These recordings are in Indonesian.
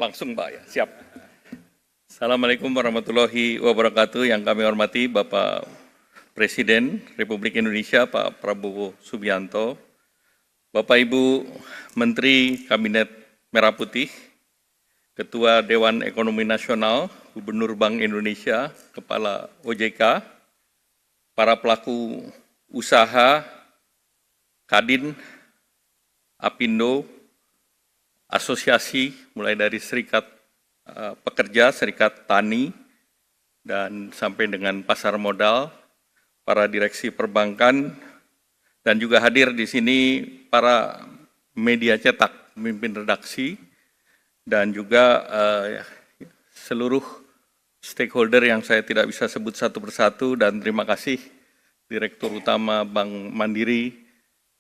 Langsung Pak ya, siap. Assalamualaikum warahmatullahi wabarakatuh. Yang kami hormati Bapak Presiden Republik Indonesia Pak Prabowo Subianto, Bapak Ibu Menteri Kabinet Merah Putih, Ketua Dewan Ekonomi Nasional, Gubernur Bank Indonesia, Kepala OJK, para pelaku usaha, Kadin, Apindo, asosiasi mulai dari serikat pekerja, serikat tani, dan sampai dengan pasar modal, para direksi perbankan, dan juga hadir di sini para media cetak, pemimpin redaksi, dan juga seluruh stakeholder yang saya tidak bisa sebut satu persatu, dan terima kasih Direktur Utama Bank Mandiri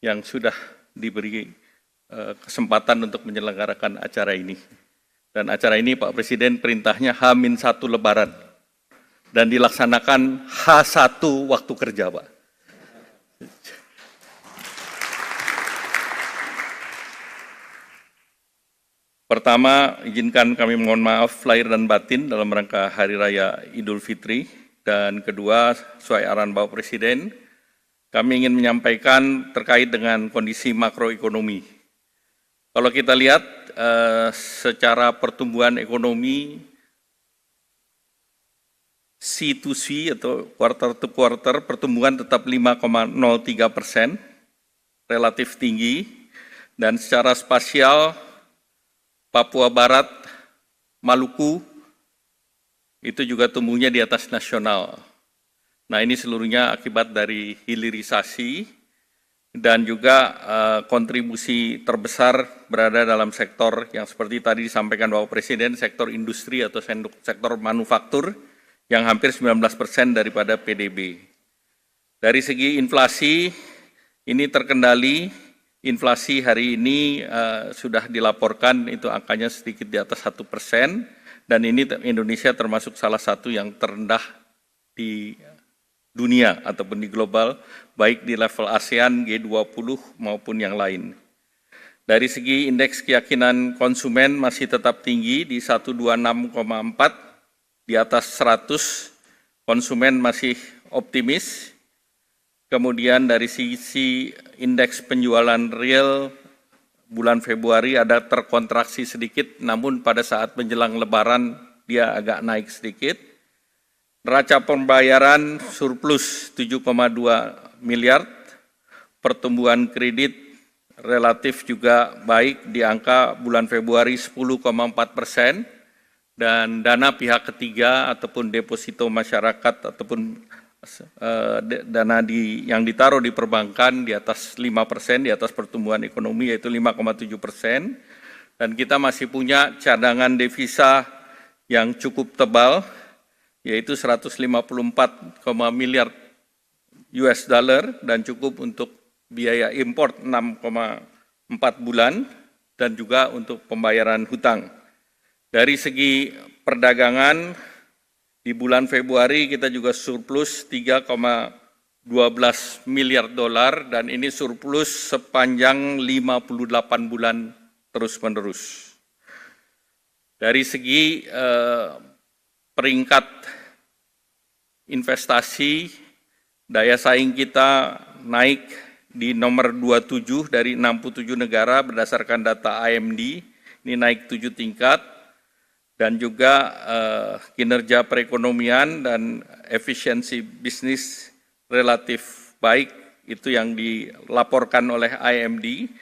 yang sudah diberi kesempatan untuk menyelenggarakan acara ini. Dan acara ini Pak Presiden perintahnya H-1 Lebaran dan dilaksanakan H1 waktu kerja, Pak. Pertama, izinkan kami mohon maaf lahir dan batin dalam rangka Hari Raya Idul Fitri. Dan kedua, sesuai arahan Bapak Presiden, kami ingin menyampaikan terkait dengan kondisi makroekonomi. Kalau kita lihat secara pertumbuhan ekonomi C2C atau quarter to quarter, pertumbuhan tetap 5,03%, relatif tinggi, dan secara spasial Papua Barat, Maluku, itu juga tumbuhnya di atas nasional. Nah, ini seluruhnya akibat dari hilirisasi dan juga kontribusi terbesar berada dalam sektor yang seperti tadi disampaikan Bapak Presiden, sektor industri atau sektor manufaktur yang hampir 19% daripada PDB. Dari segi inflasi, ini terkendali, inflasi hari ini sudah dilaporkan itu angkanya sedikit di atas 1%, dan ini Indonesia termasuk salah satu yang terendah di dunia ataupun di global, baik di level ASEAN, G20 maupun yang lain. Dari segi indeks keyakinan konsumen masih tetap tinggi di 126,4, di atas 100, konsumen masih optimis. Kemudian dari sisi indeks penjualan real bulan Februari ada terkontraksi sedikit, namun pada saat menjelang Lebaran dia agak naik sedikit. Neraca pembayaran surplus 7,2 miliar, pertumbuhan kredit relatif juga baik di angka bulan Februari 10,4%, dan dana pihak ketiga ataupun deposito masyarakat ataupun dana yang ditaruh di perbankan di atas 5%, di atas pertumbuhan ekonomi yaitu 5,7%, dan kita masih punya cadangan devisa yang cukup tebal, yaitu 154 miliar US dollar dan cukup untuk biaya impor 6,4 bulan dan juga untuk pembayaran hutang. Dari segi perdagangan, di bulan Februari kita juga surplus 3,12 miliar dolar dan ini surplus sepanjang 58 bulan terus-menerus. Dari segi peringkat investasi, daya saing kita naik di nomor 27 dari 67 negara berdasarkan data IMD, ini naik 7 tingkat, dan juga kinerja perekonomian dan efisiensi bisnis relatif baik, itu yang dilaporkan oleh IMD,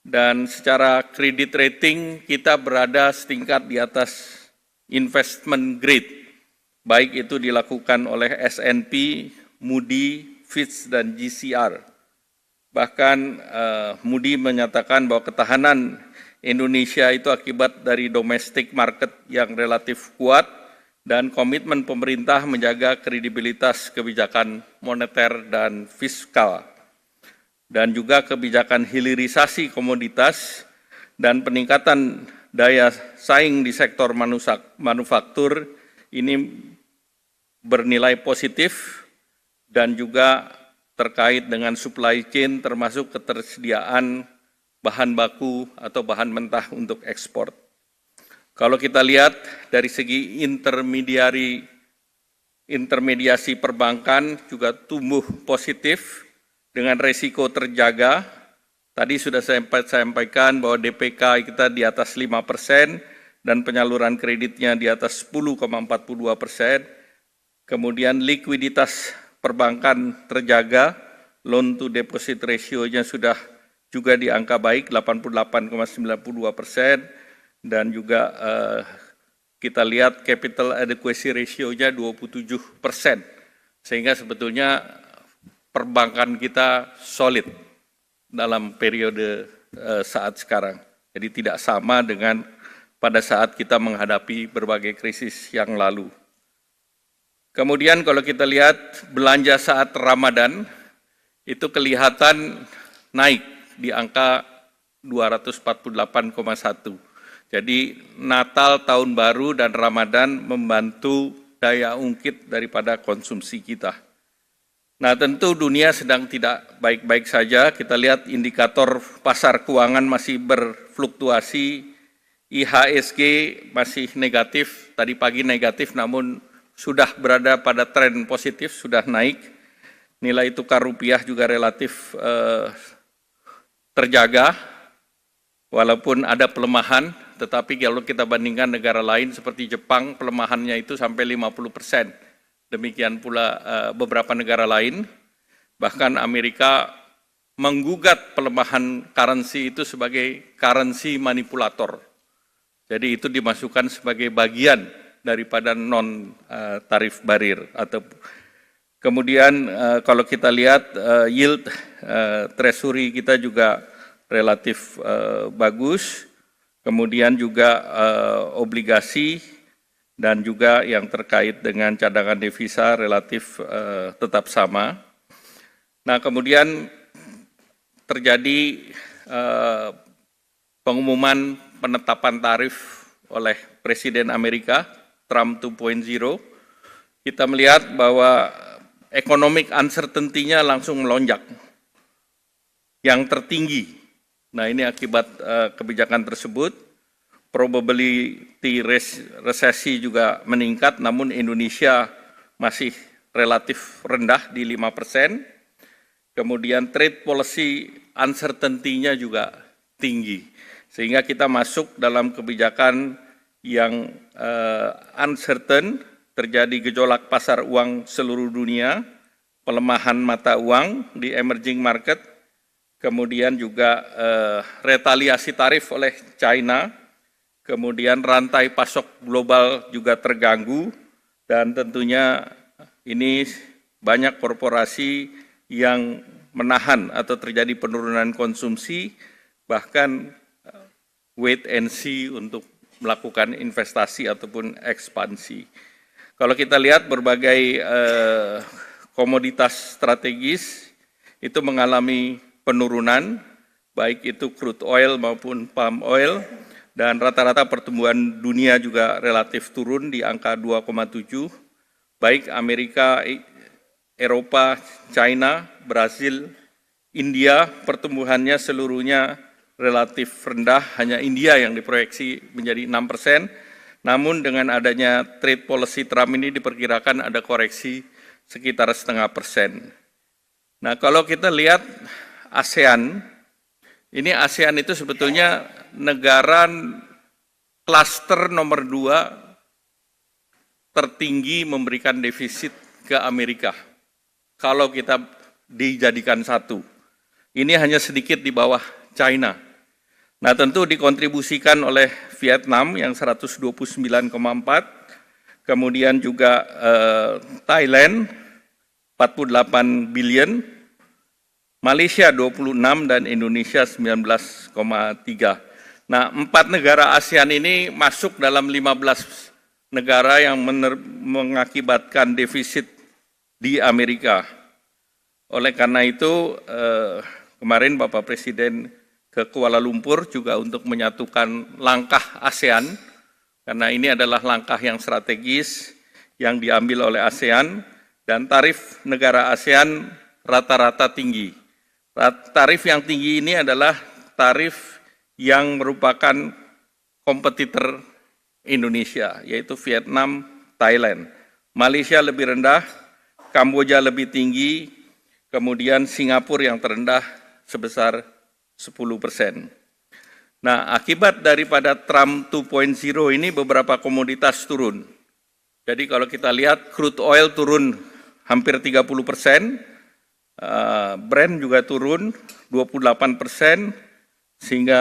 dan secara kredit rating kita berada setingkat di atas investment grade, baik itu dilakukan oleh S&P, Moody, Fitch, dan GCR. Bahkan Moody menyatakan bahwa ketahanan Indonesia itu akibat dari domestic market yang relatif kuat dan komitmen pemerintah menjaga kredibilitas kebijakan moneter dan fiskal, dan juga kebijakan hilirisasi komoditas dan peningkatan daya saing di sektor manufaktur ini bernilai positif dan juga terkait dengan supply chain termasuk ketersediaan bahan baku atau bahan mentah untuk ekspor. Kalau kita lihat dari segi intermediasi perbankan juga tumbuh positif dengan resiko terjaga. Tadi sudah saya sampaikan bahwa DPK kita di atas 5% dan penyaluran kreditnya di atas 10,42%. Kemudian likuiditas perbankan terjaga, loan to deposit ratio-nya sudah juga di angka baik 88,92%, dan juga kita lihat capital adequacy ratio-nya 27%, sehingga sebetulnya perbankan kita solid dalam periode saat sekarang. Jadi tidak sama dengan pada saat kita menghadapi berbagai krisis yang lalu. Kemudian kalau kita lihat belanja saat Ramadan, itu kelihatan naik di angka 248,1. Jadi Natal, Tahun Baru, dan Ramadan membantu daya ungkit daripada konsumsi kita. Nah, tentu dunia sedang tidak baik-baik saja. Kita lihat indikator pasar keuangan masih berfluktuasi, IHSG masih negatif, tadi pagi negatif namun sudah berada pada tren positif, sudah naik. Nilai tukar rupiah juga relatif terjaga, walaupun ada pelemahan, tetapi kalau kita bandingkan negara lain seperti Jepang, pelemahannya itu sampai 50%. Demikian pula beberapa negara lain, bahkan Amerika menggugat pelemahan currency itu sebagai currency manipulator. Jadi itu dimasukkan sebagai bagian daripada non-tarif barrier. Kemudian kalau kita lihat yield treasury kita juga relatif bagus, kemudian juga obligasi dan juga yang terkait dengan cadangan devisa relatif tetap sama. Nah, kemudian terjadi pengumuman penetapan tarif oleh Presiden Amerika, Trump 2.0. Kita melihat bahwa economic uncertainty-nya langsung melonjak, yang tertinggi. Nah, ini akibat kebijakan tersebut. Probability resesi juga meningkat, namun Indonesia masih relatif rendah di 5%. Kemudian trade policy uncertainty-nya juga tinggi, sehingga kita masuk dalam kebijakan yang uncertain, terjadi gejolak pasar uang seluruh dunia, pelemahan mata uang di emerging market, kemudian juga retaliasi tarif oleh China, kemudian rantai pasok global juga terganggu, dan tentunya ini banyak korporasi yang menahan atau terjadi penurunan konsumsi, bahkan wait and see untuk melakukan investasi ataupun ekspansi. Kalau kita lihat berbagai komoditas strategis itu mengalami penurunan, baik itu crude oil maupun palm oil, dan rata-rata pertumbuhan dunia juga relatif turun di angka 2,7, baik Amerika, Eropa, China, Brasil, India, pertumbuhannya seluruhnya relatif rendah, hanya India yang diproyeksi menjadi 6%, namun dengan adanya trade policy Trump ini diperkirakan ada koreksi sekitar 0,5%. Nah, kalau kita lihat ASEAN, ini ASEAN itu sebetulnya negara klaster nomor 2 tertinggi memberikan defisit ke Amerika. Kalau kita dijadikan satu, ini hanya sedikit di bawah China. Nah, tentu dikontribusikan oleh Vietnam yang 129,4, kemudian juga Thailand 48 billion, Malaysia 26 dan Indonesia 19,3. Nah, 4 negara ASEAN ini masuk dalam 15 negara yang mengakibatkan defisit di Amerika. Oleh karena itu, kemarin Bapak Presiden ke Kuala Lumpur juga untuk menyatukan langkah ASEAN, karena ini adalah langkah yang strategis yang diambil oleh ASEAN, dan tarif negara ASEAN rata-rata tinggi. Tarif yang tinggi ini adalah tarif yang merupakan kompetitor Indonesia, yaitu Vietnam, Thailand. Malaysia lebih rendah, Kamboja lebih tinggi, kemudian Singapura yang terendah sebesar 10%. Nah, akibat daripada Trump 2.0 ini beberapa komoditas turun. Jadi kalau kita lihat crude oil turun hampir 30%, Brent juga turun 28%, sehingga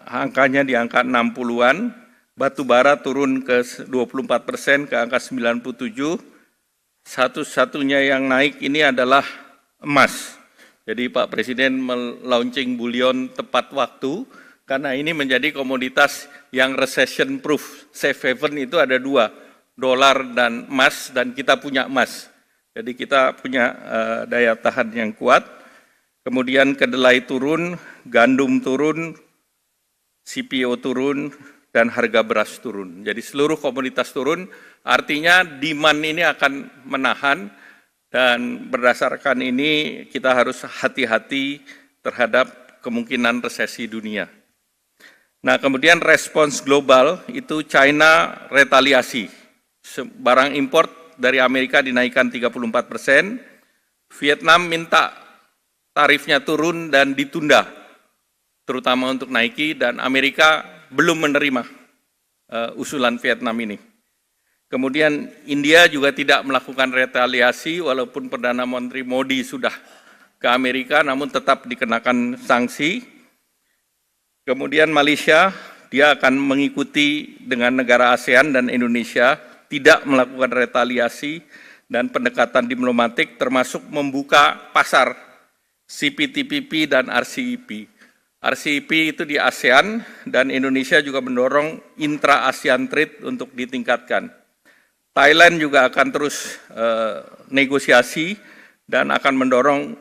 angkanya di angka 60-an, batu bara turun ke 24% ke angka 97%, satu-satunya yang naik ini adalah emas. Jadi Pak Presiden melaunching bullion tepat waktu, karena ini menjadi komoditas yang recession proof. Safe haven itu ada dua, dolar dan emas, dan kita punya emas. Jadi kita punya daya tahan yang kuat. Kemudian kedelai turun, gandum turun, CPO turun, dan harga beras turun. Jadi seluruh komoditas turun, artinya demand ini akan menahan, dan berdasarkan ini kita harus hati-hati terhadap kemungkinan resesi dunia. Nah, kemudian respons global itu China retaliasi. Barang import dari Amerika dinaikkan 34%, Vietnam minta tarifnya turun dan ditunda, terutama untuk Nike, dan Amerika belum menerima usulan Vietnam ini. Kemudian India juga tidak melakukan retaliasi, walaupun Perdana Menteri Modi sudah ke Amerika, namun tetap dikenakan sanksi. Kemudian Malaysia, dia akan mengikuti dengan negara ASEAN dan Indonesia, tidak melakukan retaliasi dan pendekatan diplomatik, termasuk membuka pasar CPTPP dan RCEP. RCEP itu di ASEAN, dan Indonesia juga mendorong intra-ASEAN trade untuk ditingkatkan. Thailand juga akan terus negosiasi dan akan mendorong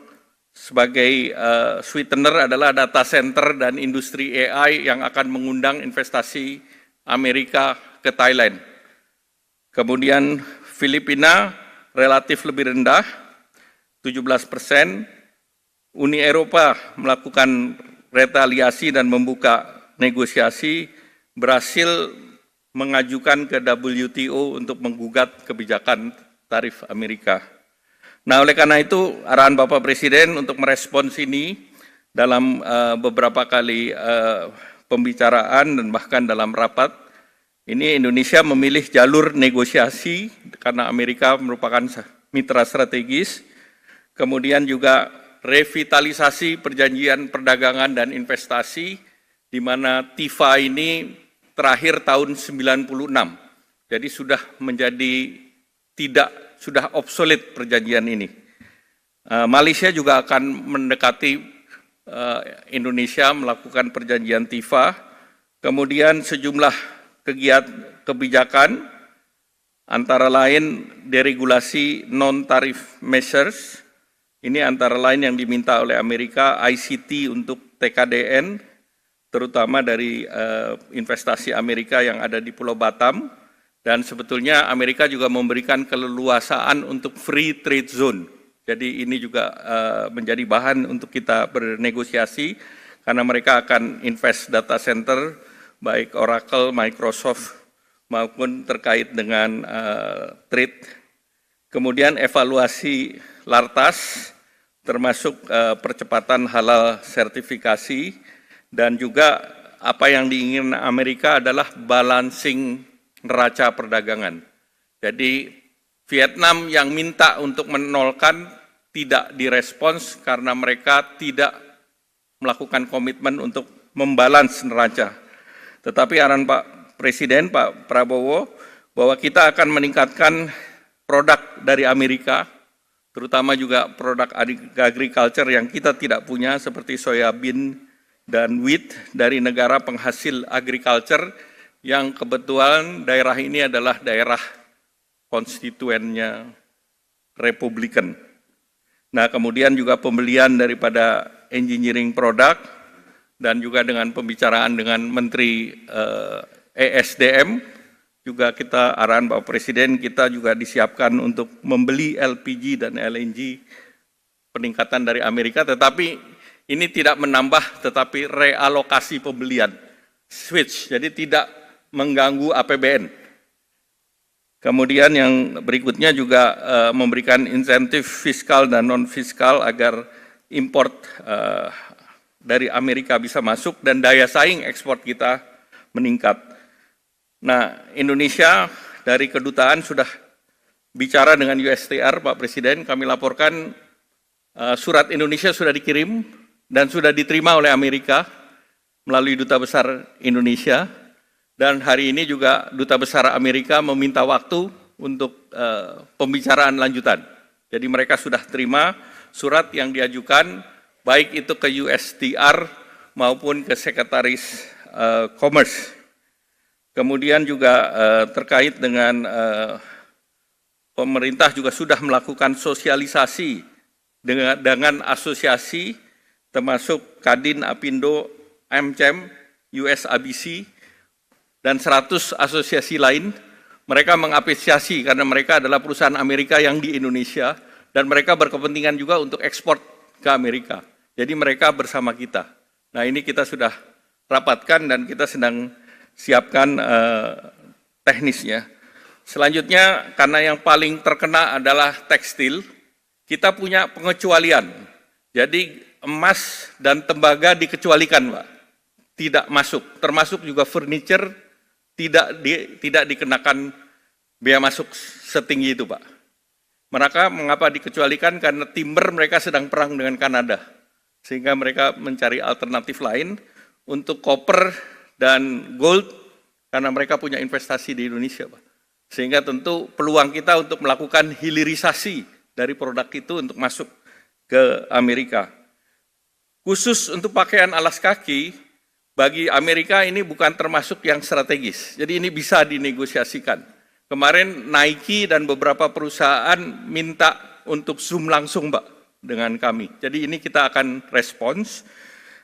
sebagai sweetener adalah data center dan industri AI yang akan mengundang investasi Amerika ke Thailand. Kemudian Filipina relatif lebih rendah, 17%. Uni Eropa melakukan retaliasi dan membuka negosiasi, berhasil mengajukan ke WTO untuk menggugat kebijakan tarif Amerika. Nah, oleh karena itu arahan Bapak Presiden untuk merespons ini dalam beberapa kali pembicaraan dan bahkan dalam rapat, ini Indonesia memilih jalur negosiasi karena Amerika merupakan mitra strategis, kemudian juga revitalisasi perjanjian perdagangan dan investasi, di mana TIFA ini terakhir tahun 96, jadi sudah menjadi sudah obsolete perjanjian ini. Malaysia juga akan mendekati Indonesia melakukan perjanjian TIFA, kemudian sejumlah kebijakan antara lain deregulasi non-tarif measures, ini antara lain yang diminta oleh Amerika, ICT untuk TKDN, terutama dari investasi Amerika yang ada di Pulau Batam, dan sebetulnya Amerika juga memberikan keleluasaan untuk free trade zone. Jadi ini juga menjadi bahan untuk kita bernegosiasi, karena mereka akan invest data center, baik Oracle, Microsoft, maupun terkait dengan trade. Kemudian evaluasi lartas, termasuk percepatan halal sertifikasi, dan juga apa yang diinginkan Amerika adalah balancing neraca perdagangan. Jadi Vietnam yang minta untuk menolkan tidak direspons karena mereka tidak melakukan komitmen untuk membalans neraca. Tetapi arahan Pak Presiden, Pak Prabowo, bahwa kita akan meningkatkan produk dari Amerika, terutama juga produk agriculture yang kita tidak punya, seperti soybean dan wheat dari negara penghasil agriculture, yang kebetulan daerah ini adalah daerah konstituennya Republikan. Nah, kemudian juga pembelian daripada engineering product, dan juga dengan pembicaraan dengan Menteri ESDM, juga kita arahan Bapak Presiden, kita juga disiapkan untuk membeli LPG dan LNG peningkatan dari Amerika, tetapi ini tidak menambah, tetapi realokasi pembelian, switch, jadi tidak mengganggu APBN. Kemudian yang berikutnya juga memberikan insentif fiskal dan non-fiskal agar import dari Amerika bisa masuk dan daya saing ekspor kita meningkat. Nah, Indonesia dari kedutaan sudah bicara dengan USTR, Pak Presiden, kami laporkan surat Indonesia sudah dikirim dan sudah diterima oleh Amerika melalui Duta Besar Indonesia. Dan hari ini juga Duta Besar Amerika meminta waktu untuk pembicaraan lanjutan. Jadi mereka sudah terima surat yang diajukan, baik itu ke USTR maupun ke Sekretaris Commerce. Kemudian juga terkait dengan pemerintah juga sudah melakukan sosialisasi dengan asosiasi termasuk Kadin, Apindo, AmCham, USABC, dan 100 asosiasi lain. Mereka mengapresiasi karena mereka adalah perusahaan Amerika yang di Indonesia dan mereka berkepentingan juga untuk ekspor ke Amerika. Jadi mereka bersama kita. Nah, ini kita sudah rapatkan dan kita sedang siapkan teknisnya. Selanjutnya, karena yang paling terkena adalah tekstil, kita punya pengecualian. Jadi emas dan tembaga dikecualikan, Pak. Tidak masuk, termasuk juga furniture tidak dikenakan bea masuk setinggi itu, Pak. Mengapa dikecualikan? Karena timber mereka sedang perang dengan Kanada, sehingga mereka mencari alternatif lain untuk koper dan gold, karena mereka punya investasi di Indonesia, Pak. Sehingga tentu peluang kita untuk melakukan hilirisasi dari produk itu untuk masuk ke Amerika. Khusus untuk pakaian alas kaki, bagi Amerika ini bukan termasuk yang strategis, jadi ini bisa dinegosiasikan. Kemarin Nike dan beberapa perusahaan minta untuk Zoom langsung, Pak, dengan kami. Jadi ini kita akan respons.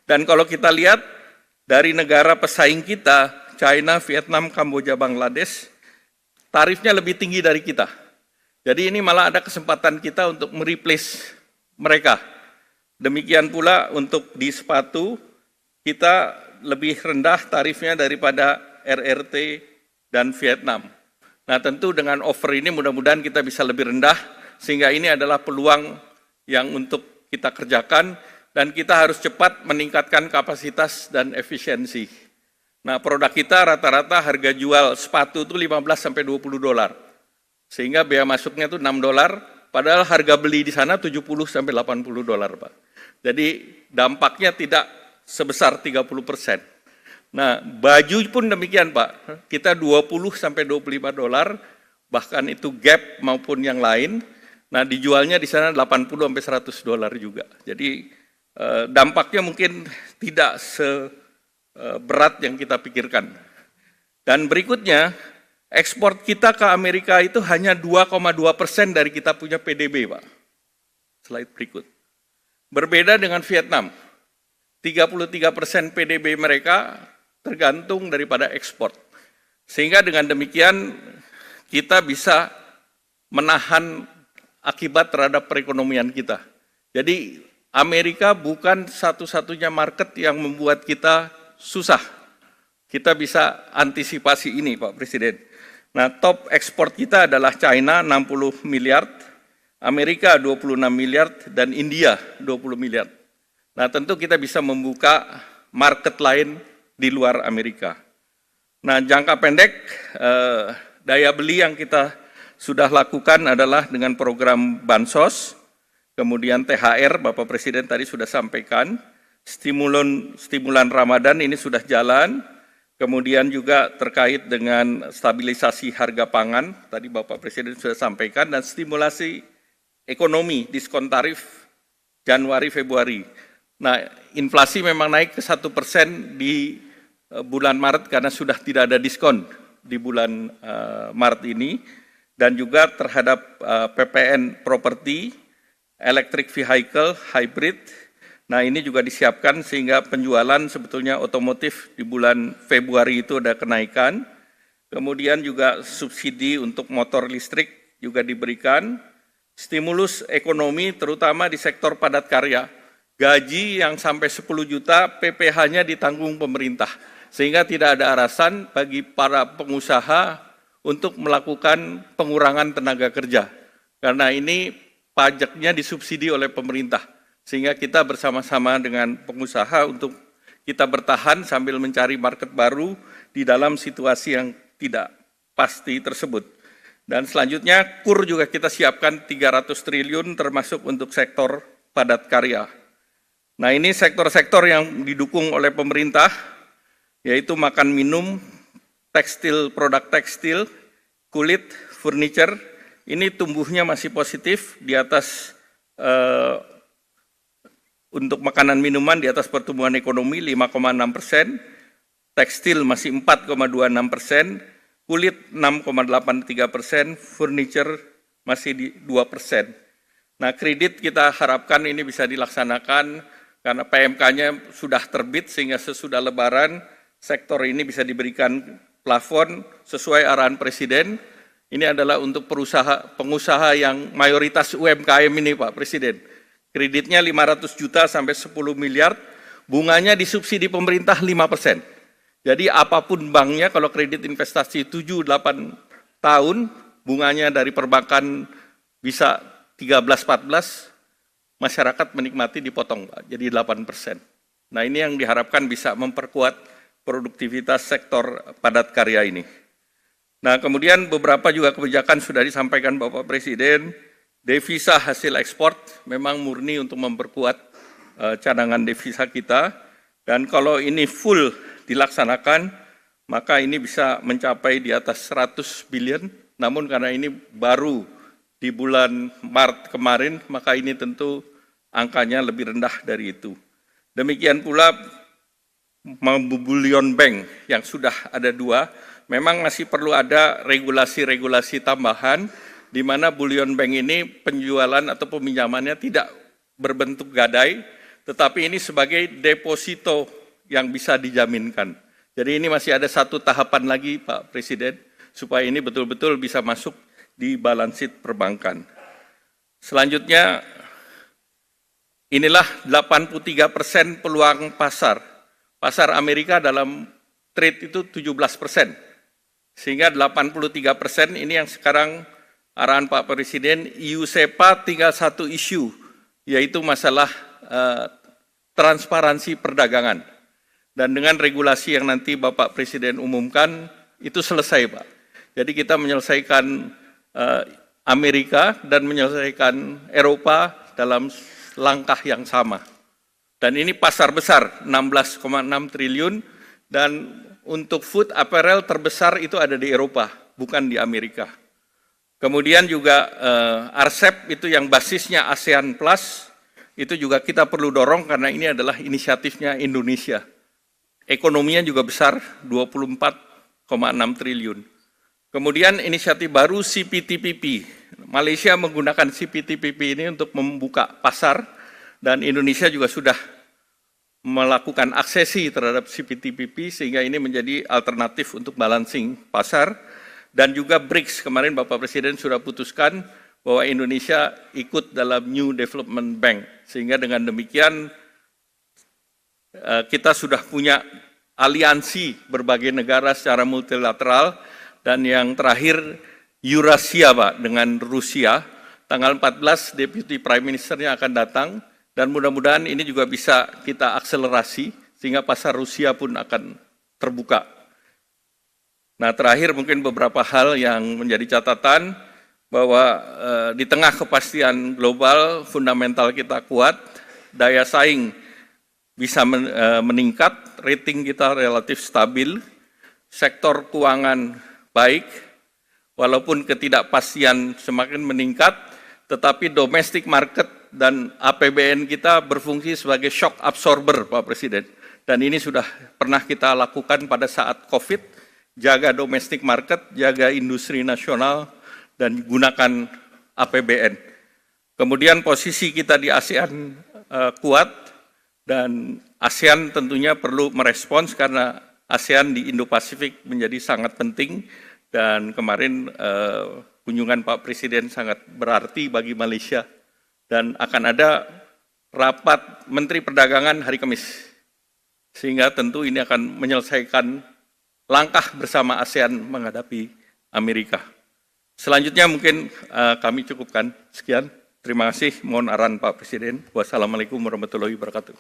Dan kalau kita lihat dari negara pesaing kita, China, Vietnam, Kamboja, Bangladesh, tarifnya lebih tinggi dari kita. Jadi ini malah ada kesempatan kita untuk mereplace mereka. Demikian pula untuk di sepatu, kita lebih rendah tarifnya daripada RRT dan Vietnam. Nah, tentu dengan offer ini mudah-mudahan kita bisa lebih rendah, sehingga ini adalah peluang yang untuk kita kerjakan, dan kita harus cepat meningkatkan kapasitas dan efisiensi. Nah, produk kita rata-rata harga jual sepatu itu 15-20 dolar, sehingga bea masuknya itu 6 dolar, padahal harga beli di sana 70-80 dolar, Pak. Jadi dampaknya tidak sebesar 30%. Nah, baju pun demikian, Pak. Kita 20-25 dolar, bahkan itu Gap maupun yang lain. Nah, dijualnya di sana 80-100 dolar juga. Jadi dampaknya mungkin tidak seberat yang kita pikirkan. Dan berikutnya, ekspor kita ke Amerika itu hanya 2,2% dari kita punya PDB, Pak. Slide berikut. Berbeda dengan Vietnam. 33% PDB mereka tergantung daripada ekspor. Sehingga dengan demikian kita bisa menahan akibat terhadap perekonomian kita. Jadi Amerika bukan satu-satunya market yang membuat kita susah. Kita bisa antisipasi ini, Pak Presiden. Nah, top ekspor kita adalah China 60 miliar, Amerika 26 miliar, dan India 20 miliar. Nah, tentu kita bisa membuka market lain di luar Amerika. Nah, jangka pendek, daya beli yang kita sudah lakukan adalah dengan program Bansos, kemudian THR, Bapak Presiden tadi sudah sampaikan, stimulan Ramadan ini sudah jalan, kemudian juga terkait dengan stabilisasi harga pangan, tadi Bapak Presiden sudah sampaikan, dan stimulasi ekonomi, diskon tarif Januari, Februari. Nah, inflasi memang naik ke 1% di bulan Maret karena sudah tidak ada diskon di bulan Maret ini, dan juga terhadap PPN properti, electric vehicle, hybrid. Nah, ini juga disiapkan sehingga penjualan sebetulnya otomotif di bulan Februari itu ada kenaikan. Kemudian juga subsidi untuk motor listrik juga diberikan. Stimulus ekonomi terutama di sektor padat karya. Gaji yang sampai 10 juta PPh-nya ditanggung pemerintah. Sehingga tidak ada alasan bagi para pengusaha untuk melakukan pengurangan tenaga kerja. Karena ini pajaknya disubsidi oleh pemerintah. Sehingga kita bersama-sama dengan pengusaha untuk kita bertahan sambil mencari market baru di dalam situasi yang tidak pasti tersebut. Dan selanjutnya KUR juga kita siapkan 300 triliun termasuk untuk sektor padat karya. Nah ini sektor-sektor yang didukung oleh pemerintah, yaitu makan minum, tekstil, produk tekstil, kulit, furniture, ini tumbuhnya masih positif di atas untuk makanan minuman di atas pertumbuhan ekonomi 5,6%, tekstil masih 4,26%, kulit 6,83%, furniture masih di 2%. Nah kredit kita harapkan ini bisa dilaksanakan karena PMK-nya sudah terbit sehingga sesudah Lebaran sektor ini bisa diberikan plafon sesuai arahan Presiden. Ini adalah untuk pengusaha yang mayoritas UMKM ini Pak Presiden. Kreditnya 500 juta sampai 10 miliar, bunganya disubsidi pemerintah 5%. Jadi apapun banknya kalau kredit investasi 7-8 tahun, bunganya dari perbankan bisa 13-14, masyarakat menikmati dipotong Pak, jadi 8%. Nah ini yang diharapkan bisa memperkuat produktivitas sektor padat karya ini. Nah kemudian beberapa juga kebijakan sudah disampaikan Bapak Presiden, devisa hasil ekspor memang murni untuk memperkuat cadangan devisa kita, dan kalau ini full dilaksanakan, maka ini bisa mencapai di atas 100 billion, namun karena ini baru di bulan Maret kemarin, maka ini tentu angkanya lebih rendah dari itu. Demikian pula Bullion Bank yang sudah ada 2, memang masih perlu ada regulasi-regulasi tambahan di mana Bullion Bank ini penjualan atau peminjamannya tidak berbentuk gadai, tetapi ini sebagai deposito yang bisa dijaminkan. Jadi ini masih ada satu tahapan lagi Pak Presiden, supaya ini betul-betul bisa masuk di balance sheet perbankan. Selanjutnya, inilah 83% peluang pasar. Pasar Amerika dalam trade itu 17%, sehingga 83% ini yang sekarang arahan Pak Presiden. EU SEPA tinggal satu isu, yaitu masalah transparansi perdagangan. Dan dengan regulasi yang nanti Bapak Presiden umumkan, itu selesai Pak. Jadi kita menyelesaikan Amerika dan menyelesaikan Eropa dalam langkah yang sama. Dan ini pasar besar, 16,6 triliun, dan untuk food apparel terbesar itu ada di Eropa, bukan di Amerika. Kemudian juga RCEP itu yang basisnya ASEAN Plus, itu juga kita perlu dorong karena ini adalah inisiatifnya Indonesia. Ekonominya juga besar, 24,6 triliun. Kemudian inisiatif baru CPTPP. Malaysia menggunakan CPTPP ini untuk membuka pasar, dan Indonesia juga sudah melakukan aksesi terhadap CPTPP sehingga ini menjadi alternatif untuk balancing pasar. Dan juga BRICS, kemarin Bapak Presiden sudah putuskan bahwa Indonesia ikut dalam New Development Bank. Sehingga dengan demikian kita sudah punya aliansi berbagai negara secara multilateral, dan yang terakhir Eurasia Pak dengan Rusia, tanggal 14 Deputy Prime Minister-nya akan datang, dan mudah-mudahan ini juga bisa kita akselerasi sehingga pasar Rusia pun akan terbuka. Nah terakhir mungkin beberapa hal yang menjadi catatan, bahwa di tengah kepastian global fundamental kita kuat, daya saing bisa meningkat, rating kita relatif stabil, sektor keuangan baik, walaupun ketidakpastian semakin meningkat, tetapi domestic market dan APBN kita berfungsi sebagai shock absorber Pak Presiden. Dan ini sudah pernah kita lakukan pada saat COVID, jaga domestic market, jaga industri nasional, dan gunakan APBN. Kemudian posisi kita di ASEAN kuat, dan ASEAN tentunya perlu merespons karena ASEAN di Indo-Pasifik menjadi sangat penting, dan kemarin kunjungan Pak Presiden sangat berarti bagi Malaysia, dan akan ada rapat Menteri Perdagangan hari Kamis. Sehingga tentu ini akan menyelesaikan langkah bersama ASEAN menghadapi Amerika. Selanjutnya mungkin kami cukupkan. Sekian, terima kasih. Mohon arahan Pak Presiden. Wassalamualaikum warahmatullahi wabarakatuh.